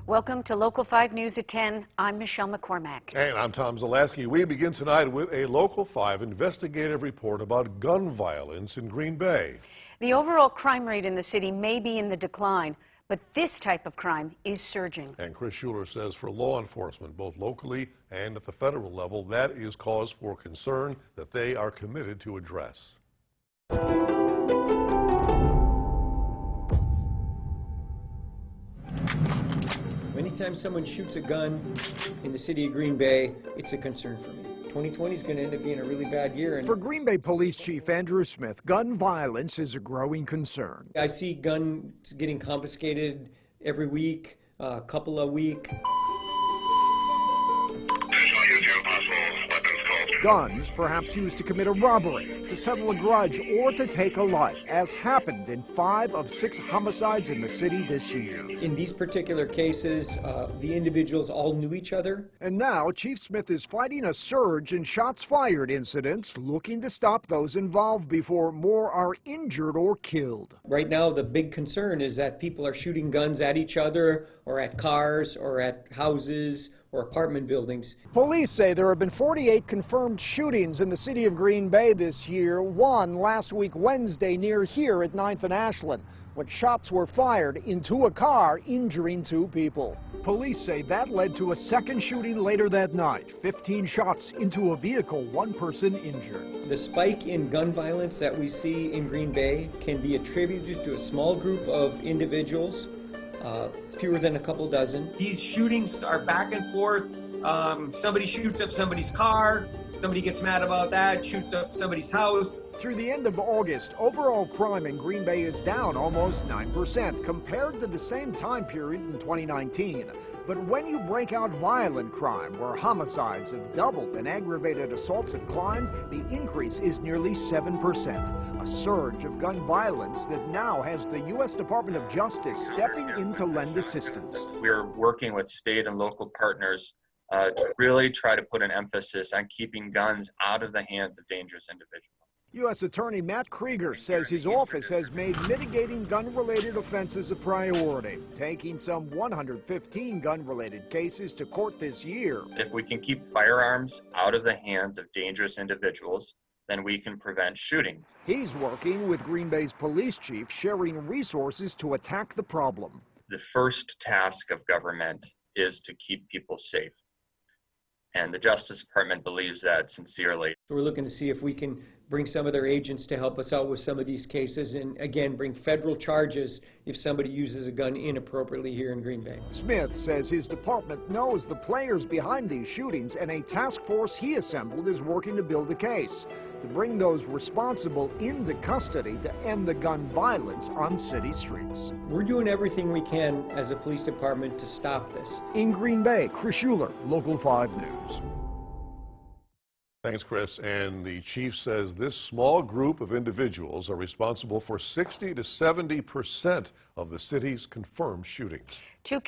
Welcome to Local 5 News at 10. I'm Michelle McCormack. And I'm Tom Zaleski. We begin tonight with a Local 5 investigative report about gun violence in Green Bay. The overall crime rate in the city may be in the decline, but this type of crime is surging. And Kris Schuller says for law enforcement, both locally and at the federal level, that is cause for concern that they are committed to address. Anytime someone shoots a gun in the city of Green Bay, it's a concern for me. 2020 is going to end up being a really bad year. For Green Bay Police Chief Andrew Smith, gun violence is a growing concern. I see guns getting confiscated every week, a couple a week. Guns perhaps used to commit a robbery, to settle a grudge, or to take a life, as happened in 5 of 6 homicides in the city this year. In these particular cases, the individuals all knew each other. And now Chief Smith is fighting a surge in shots fired incidents, looking to stop those involved before more are injured or killed. Right now, the big concern is that people are shooting guns at each other, or at cars, or at houses, or apartment buildings. Police say there have been 48 confirmed shootings in the city of Green Bay this year, one last week Wednesday near here at 9th and Ashland, when shots were fired into a car, injuring 2 people. Police say that led to a second shooting later that night, 15 shots into a vehicle, 1 person injured. The spike in gun violence that we see in Green Bay can be attributed to a small group of individuals, fewer than a couple dozen. These shootings are back and forth. Somebody shoots up somebody's car, somebody gets mad about that, shoots up somebody's house. Through the end of August, overall crime in Green Bay is down almost 9% compared to the same time period in 2019. But when you break out violent crime, where homicides have doubled and aggravated assaults have climbed, the increase is nearly 7%. A surge of gun violence that now has the U.S. Department of Justice stepping in to lend assistance. We're working with state and local partners to really try to put an emphasis on keeping guns out of the hands of dangerous individuals. U.S. Attorney Matt Krieger says his office has made mitigating gun-related offenses a priority, taking some 115 gun-related cases to court this year. If we can keep firearms out of the hands of dangerous individuals, then we can prevent shootings. He's working with Green Bay's police chief, sharing resources to attack the problem. The first task of government is to keep people safe. And the Justice Department believes that sincerely. We're looking to see if we can bring some of their agents to help us out with some of these cases and, again, bring federal charges if somebody uses a gun inappropriately here in Green Bay. Smith says his department knows the players behind these shootings, and a task force he assembled is working to build a case to bring those responsible into custody to end the gun violence on city streets. We're doing everything we can as a police department to stop this. In Green Bay, Kris Schuller, Local 5 News. Thanks, Kris. And the chief says this small group of individuals are responsible for 60 to 70% of the city's confirmed shootings. 2